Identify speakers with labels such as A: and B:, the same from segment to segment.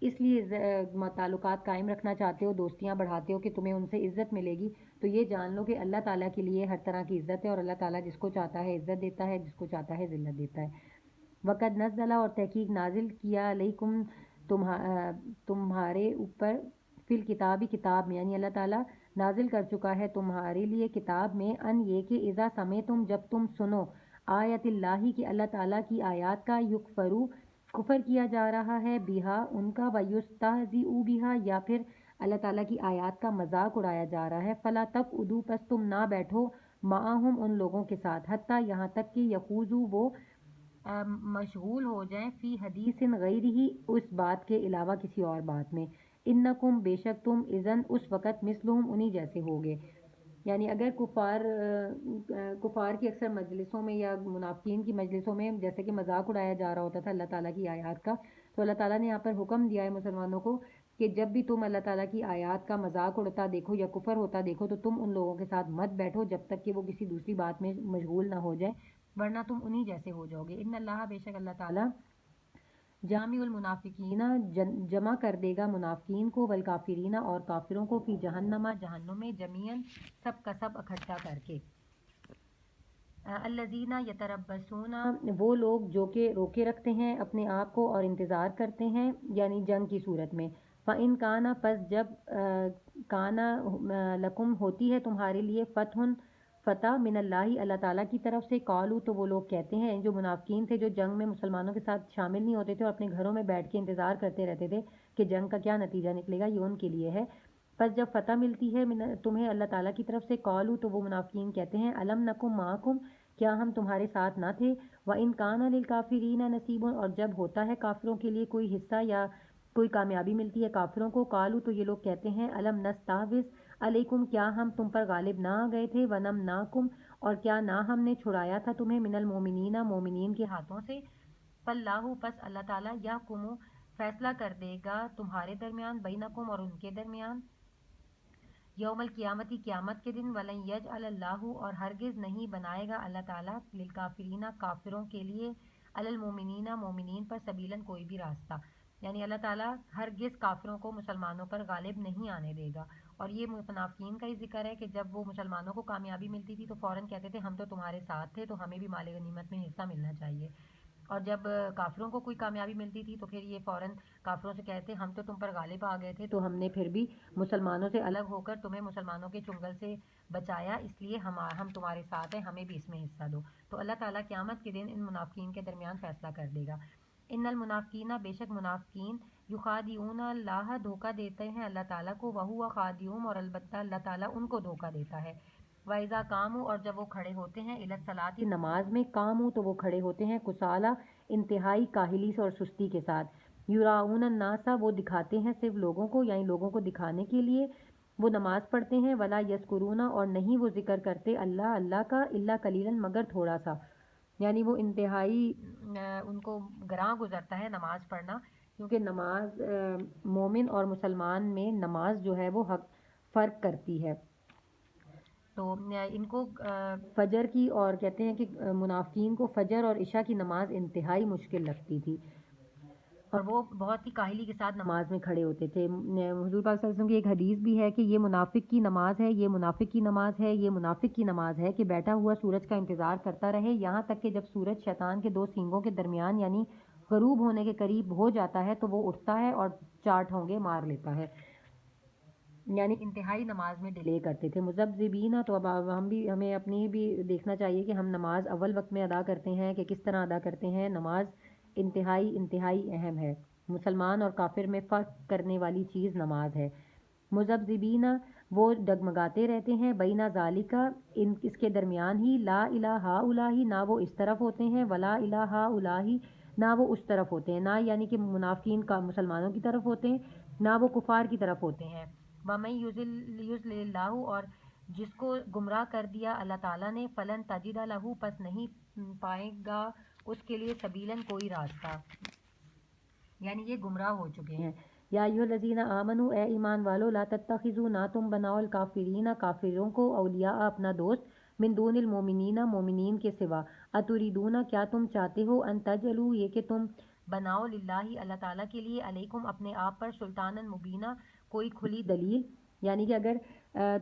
A: اس لیے تعلقات قائم رکھنا چاہتے ہو، دوستیاں بڑھاتے ہو کہ تمہیں ان سے عزت ملے گی، تو یہ جان لو کہ اللہ تعالیٰ کے لیے ہر طرح کی عزت ہے، اور اللہ تعالیٰ جس کو چاہتا ہے عزت دیتا ہے، جس کو چاہتا ہے ذلت دیتا ہے۔ وقد نزلہ، اور تحقیق نازل کیا، علیکم تمہارے اوپر، فی الکتابی کتاب میں، یعنی اللہ تعالیٰ نازل کر چکا ہے تمہارے لیے کتاب میں، ان یہ کہ اذا سمعتم، جب تم سنو، آیت اللہ کی، اللہ تعالیٰ کی آیات کا، یکفرو کفر کیا جا رہا ہے، بہا ان کا، ویستہزئ بہا، یا پھر اللہ تعالیٰ کی آیات کا مذاق اڑایا جا رہا ہے، فلا تقعدوا، پس تم نہ بیٹھو، معہم ان لوگوں کے ساتھ، حتیٰ یہاں تک کہ یخوضوا وہ مشغول ہو جائیں، فی حدیث غیرہ، اس بات کے علاوہ کسی اور بات میں، انکم بے شک تم، اذن اس وقت، مثلہم انہی جیسے ہوگے۔ یعنی اگر کفار کی اکثر مجلسوں میں یا منافقین کی مجلسوں میں جیسے کہ مذاق اڑایا جا رہا ہوتا تھا اللہ تعالیٰ کی آیات کا، تو اللہ تعالیٰ نے یہاں پر حکم دیا ہے مسلمانوں کو کہ جب بھی تم اللہ تعالیٰ کی آیات کا مذاق اڑتا دیکھو یا کفر ہوتا دیکھو، تو تم ان لوگوں کے ساتھ مت بیٹھو جب تک کہ وہ کسی دوسری بات میں مشغول نہ ہو جائے، ورنہ تم انہی جیسے ہو جاؤ گے۔ ان اللہ، بے شک اللہ تعالیٰ، جامع المنافقین، جمع کر دے گا منافقین کو، والکافرین، اور کافروں کو، فی جہنم، جہنم میں، جمیعاً سب کا سب اکٹھا کر کے۔ الذین یتربصون، وہ لوگ جو کہ روکے رکھتے ہیں اپنے آپ کو اور انتظار کرتے ہیں، یعنی جنگ کی صورت میں، فَإِن کَانَ، پس جب کانا لکم ہوتی ہے تمہارے لیے، فتح من اللہ، اللہ تعالیٰ کی طرف سے، قالوا، تو وہ لوگ کہتے ہیں، جو منافقین تھے جو جنگ میں مسلمانوں کے ساتھ شامل نہیں ہوتے تھے اور اپنے گھروں میں بیٹھ کے انتظار کرتے رہتے تھے کہ جنگ کا کیا نتیجہ نکلے گا، یہ ان کے لیے ہے۔ پس جب فتح ملتی ہے تمہیں اللہ تعالیٰ کی طرف سے، قالوا، تو وہ منافقین کہتے ہیں، الم نکم معکم، کیا ہم تمہارے ساتھ نہ تھے، وَإِن كَانَ لِلْكَافِرِينَ نَصِيبٌ، اور جب ہوتا ہے کافروں کے لیے کوئی حصہ یا کوئی کامیابی ملتی ہے کافروں کو، قالوا، تو یہ لوگ کہتے ہیں، الم نستحوذ علیکم، کیا ہم تم پر غالب نہ آ گئے تھے، ونمنعکم، اور کیا نہ ہم نے چھڑایا تھا تمہیں، من المؤمنین، مومنین کے ہاتھوں سے، فاللہ، پس اللہ تعالیٰ، یحکم، فیصلہ کر دے گا تمہارے درمیان، بینکم، اور ان کے درمیان، یوم القیامتی، قیامت کے دن، ولن یجعل اللہ، اور ہرگز نہیں بنائے گا اللہ تعالیٰ، للکافرین، کافروں کے لیے، علی المؤمنین، مومنین پر، سبیلاً، کوئی بھی راستہ، یعنی اللہ تعالیٰ ہرگز کافروں کو مسلمانوں پر غالب نہیں آنے دے گا۔ اور یہ منافقین کا ہی ذکر ہے کہ جب وہ مسلمانوں کو کامیابی ملتی تھی تو فوراً کہتے تھے ہم تو تمہارے ساتھ تھے تو ہمیں بھی مال غنیمت میں حصہ ملنا چاہیے، اور جب کافروں کو کوئی کامیابی ملتی تھی تو پھر یہ فوراً کافروں سے کہتے ہم تو تم پر غالب آ گئے تھے تو ہم نے پھر بھی مسلمانوں سے الگ ہو کر تمہیں مسلمانوں کے چنگل سے بچایا، اس لیے ہم تمہارے ساتھ ہیں، ہمیں بھی اس میں حصہ دو۔ تو اللہ تعالیٰ قیامت کے دن ان منافقین کے درمیان فیصلہ کر دے گا۔ ان المنافقین، بے شک منافقین، یخادعون اللہ، دھوکہ دیتے ہیں اللہ تعالیٰ کو، وہو خادعہم، اور البتہ اللہ تعالیٰ ان کو دھوکہ دیتا ہے، وَإِذَا قَامُوا، اور جب وہ کھڑے ہوتے ہیں، إِلَى الصَّلَاةِ، نماز میں، قاموا، تو وہ کھڑے ہوتے ہیں، کسالى، انتہائی کاہلی سے اور سستی کے ساتھ، یراؤون الناس، وہ دکھاتے ہیں صرف لوگوں کو، یعنی لوگوں کو دکھانے کے لیے وہ نماز پڑھتے ہیں، ولا یذکرون، اور نہیں وہ ذکر کرتے اللہ کا، الا قلیلا، مگر تھوڑا سا، یعنی وہ انتہائی ان کو گراں گزرتا ہے نماز پڑھنا، کیونکہ نماز مومن اور مسلمان میں نماز جو ہے وہ فرق کرتی ہے، تو ان کو فجر کی، اور کہتے ہیں کہ منافقین کو فجر اور عشاء کی نماز انتہائی مشکل لگتی تھی، اور وہ بہت ہی کاہلی کے ساتھ نماز میں کھڑے ہوتے تھے۔ حضور پاک صلی اللہ علیہ وسلم کی ایک حدیث بھی ہے کہ یہ منافق کی نماز ہے، یہ منافق کی نماز ہے، یہ منافق کی نماز ہے کہ بیٹھا ہوا سورج کا انتظار کرتا رہے، یہاں تک کہ جب سورج شیطان کے دو سینگوں کے درمیان یعنی غروب ہونے کے قریب ہو جاتا ہے تو وہ اٹھتا ہے اور 4 ٹھونگے مار لیتا ہے، یعنی انتہائی نماز میں ڈیلے کرتے تھے۔ مذبذبین، تو اب ہمیں اپنی بھی دیکھنا چاہیے کہ ہم نماز اول وقت میں ادا کرتے ہیں کہ کس طرح ادا کرتے ہیں۔ نماز انتہائی اہم ہے، مسلمان اور کافر میں فرق کرنے والی چیز نماز ہے۔ مذبذبین، وہ ڈگمگاتے رہتے ہیں، بین ذالک، اس کے درمیان ہی، لا الہ ہؤلاء، نہ وہ اس طرف ہوتے ہیں، ولا الہ ہؤلاء، نہ وہ اس طرف ہوتے ہیں، نہ یعنی کہ منافقین کا مسلمانوں کی طرف ہوتے ہیں، نہ وہ کفار کی طرف ہوتے ہیں۔ وَمَن یضلل اللہ، اور جس کو گمراہ کر دیا اللہ تعالیٰ نے، فلن تجد لہ، پس نہیں پائے گا اس کے لیے، سبیلاً، کوئی راستہ، یعنی یہ گمراہ ہو چکے ہیں۔ یا ایھا الذین آمنوا، اے ایمان والو، لا تتخذوا، نہ تم بناؤ، الکافرین، کافروں کو، اولیاء، اپنا دوست، من دون المؤمنین، مومنین کے سوا، اتریدون، کیا تم چاہتے ہو، ان تجعلوا، یہ کہ تم بناؤ للہ اللہ تعالیٰ کے لیے علیکم اپنے آپ پر سلطانً مبینہ کوئی کھلی دلیل، یعنی کہ اگر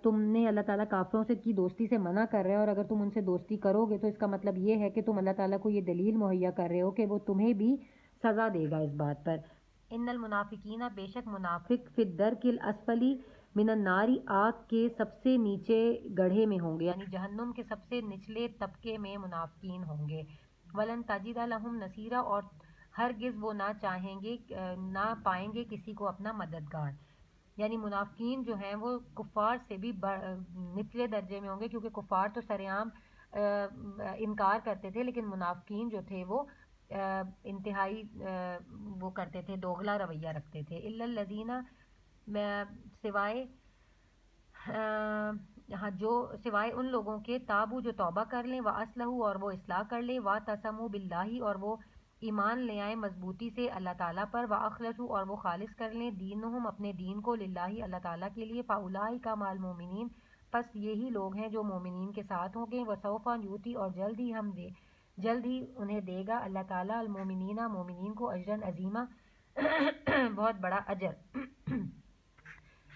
A: تم نے اللہ تعالیٰ کافروں سے کی دوستی سے منع کر رہے ہیں اور اگر تم ان سے دوستی کرو گے تو اس کا مطلب یہ ہے کہ تم اللہ تعالیٰ کو یہ دلیل مہیا کر رہے ہو کہ وہ تمہیں بھی سزا دے گا اس بات پر۔ ان المنافقین بے شک منافق فی الدرک الاسفلی من النار آگ کے سب سے نیچے گڑھے میں ہوں گے، یعنی جہنم کے سب سے نچلے طبقے میں منافقین ہوں گے۔ ولن تجد لہم نصیرا اور ہرگز وہ نہ چاہیں گے نہ پائیں گے کسی کو اپنا مددگار، یعنی منافقین جو ہیں وہ کفار سے بھی نچلے درجے میں ہوں گے، کیونکہ کفار تو سرعام انکار کرتے تھے، لیکن منافقین جو تھے وہ انتہائی وہ کرتے تھے، دوغلا رویہ رکھتے تھے۔ الا الذین سوائے جو سوائے ان لوگوں کے تابو جو توبہ کر لیں، واصلحوا اور وہ اصلاح کر لیں، واعتصموا باللہ اور وہ ایمان لے آئیں مضبوطی سے اللہ تعالیٰ پر، واخلصوا اور وہ خالص کر لیں دینہم اپنے دین کو للہ اللہ تعالیٰ کے لیے، فاولئک مع المؤمنین پس یہی لوگ ہیں جو مومنین کے ساتھ ہوں گے، وسوف یؤتی اور جلد ہی انہیں دے گا اللہ تعالیٰ المومنین مومنین کو اجرا عظیما بہت بڑا اجر۔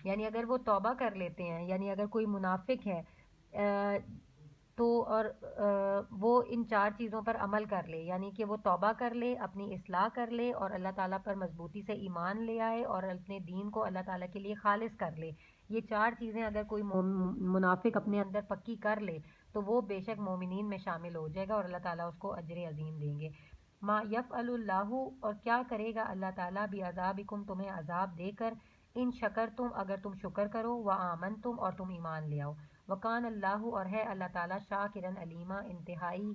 A: یعنی اگر وہ توبہ کر لیتے ہیں، یعنی اگر کوئی منافق ہے تو اور وہ ان چار چیزوں پر عمل کر لے، یعنی کہ وہ توبہ کر لے، اپنی اصلاح کر لے اور اللہ تعالیٰ پر مضبوطی سے ایمان لے آئے اور اپنے دین کو اللہ تعالیٰ کے لیے خالص کر لے، یہ چار چیزیں اگر کوئی منافق اپنے اندر پکی کر لے تو وہ بے شک مومنین میں شامل ہو جائے گا اور اللہ تعالیٰ اس کو اجر عظیم دیں گے۔ ما یفعل اللہ اور کیا کرے گا اللہ تعالیٰ بعذابکم تمہیں عذاب دے کر، ان شکر تم اگر تم شکر کرو، وآمنتم اور تم ایمان لے آؤ، وکان اللہ اور ہے اللہ تعالیٰ شاکرن علیما انتہائی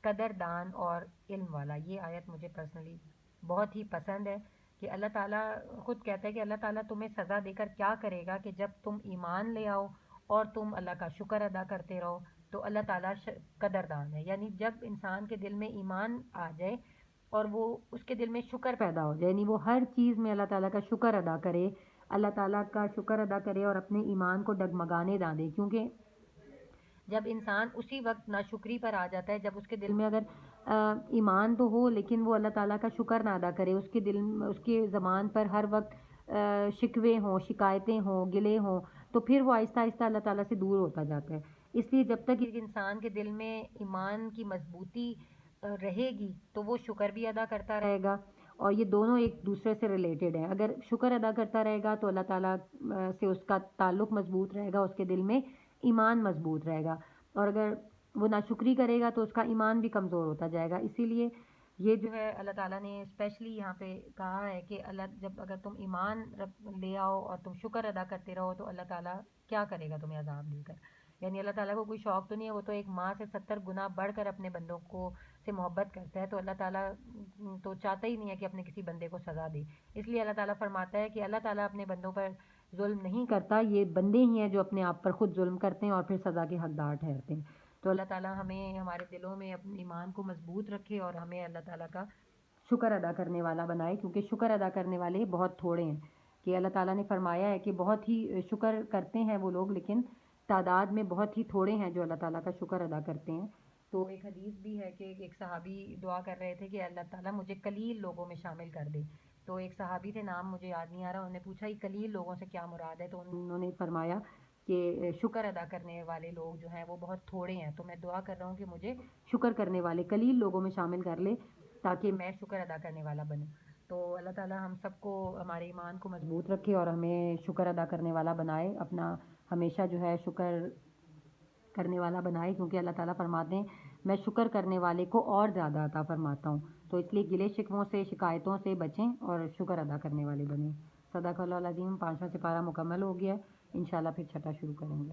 A: قدردان اور علم والا۔ یہ آیت مجھے پرسنلی بہت ہی پسند ہے کہ اللہ تعالیٰ خود کہتا ہے کہ اللہ تعالیٰ تمہیں سزا دے کر کیا کرے گا کہ جب تم ایمان لے آؤ اور تم اللہ کا شکر ادا کرتے رہو تو اللہ تعالیٰ قدردان ہے، یعنی جب انسان کے دل میں ایمان آ جائے اور وہ اس کے دل میں شکر پیدا ہو جائے، یعنی وہ ہر چیز میں اللہ تعالیٰ کا شکر ادا کرے، اللہ تعالیٰ کا شکر ادا کرے اور اپنے ایمان کو ڈگمگانے نہ دے، کیونکہ جب انسان اسی وقت ناشکری پر آ جاتا ہے جب اس کے دل میں اگر ایمان تو ہو لیکن وہ اللہ تعالیٰ کا شکر نہ ادا کرے، اس کے دل اس کے زبان پر ہر وقت شکوے ہوں، شکایتیں ہوں، گلے ہوں، تو پھر وہ آہستہ آہستہ اللہ تعالیٰ سے دور ہوتا جاتا ہے۔ اس لیے جب تک ایک انسان کے دل میں ایمان کی مضبوطی رہے گی تو وہ شکر بھی ادا کرتا رہے گا، اور یہ دونوں ایک دوسرے سے ریلیٹڈ ہیں۔ اگر شکر ادا کرتا رہے گا تو اللہ تعالیٰ سے اس کا تعلق مضبوط رہے گا، اس کے دل میں ایمان مضبوط رہے گا، اور اگر وہ ناشکری کرے گا تو اس کا ایمان بھی کمزور ہوتا جائے گا۔ اسی لیے یہ جو ہے اللہ تعالیٰ نے اسپیشلی یہاں پہ کہا ہے کہ جب اگر تم ایمان لے آؤ اور تم شکر ادا کرتے رہو تو اللہ تعالیٰ کیا کرے گا تمہیں عذاب دے کر، یعنی اللہ تعالیٰ کو کوئی شوق تو نہیں ہے، وہ تو ایک ماں سے 70 گنا بڑھ کر اپنے بندوں کو سے محبت کرتا ہے، تو اللہ تعالیٰ تو چاہتا ہی نہیں ہے کہ اپنے کسی بندے کو سزا دے، اس لیے اللہ تعالیٰ فرماتا ہے کہ اللہ تعالیٰ اپنے بندوں پر ظلم نہیں کرتا، یہ بندے ہی ہیں جو اپنے آپ پر خود ظلم کرتے ہیں اور پھر سزا کے حقدار ٹھہرتے ہیں۔ تو اللہ تعالیٰ ہمیں ہمارے دلوں میں اپنے ایمان کو مضبوط رکھے اور ہمیں اللہ تعالیٰ کا شکر ادا کرنے والا بنائے، کیونکہ شکر ادا کرنے والے بہت تھوڑے ہیں، کہ اللہ تعالیٰ نے فرمایا ہے کہ بہت ہی شکر کرتے ہیں وہ لوگ لیکن تعداد میں بہت ہی تھوڑے ہیں جو اللہ تعالیٰ کا شکر ادا کرتے ہیں۔ تو ایک حدیث بھی ہے کہ ایک صحابی دعا کر رہے تھے کہ اللہ تعالیٰ مجھے قلیل لوگوں میں شامل کر دے، تو ایک صحابی تھے، نام مجھے یاد نہیں آ رہا، انہوں نے پوچھا یہ قلیل لوگوں سے کیا مراد ہے، تو انہوں نے فرمایا کہ شکر ادا کرنے والے لوگ جو ہیں وہ بہت تھوڑے ہیں، تو میں دعا کر رہا ہوں کہ مجھے شکر کرنے والے قلیل لوگوں میں شامل کر لے تاکہ میں شکر ادا کرنے والا بنوں۔ تو اللہ تعالیٰ ہم سب کو ہمارے ایمان کو مضبوط رکھے اور ہمیں شکر ادا کرنے والا بنائے، اپنا ہمیشہ جو ہے شکر کرنے والا بنائے، کیونکہ اللہ تعالیٰ فرماتے ہیں میں شکر کرنے والے کو اور زیادہ عطا فرماتا ہوں، تو اس لیے گلے شکووں سے شکایتوں سے بچیں اور شکر ادا کرنے والے بنیں۔ صدق اللہ العظیم۔ 5واں سپارہ مکمل ہو گیا، انشاءاللہ پھر چھٹا شروع کریں گے۔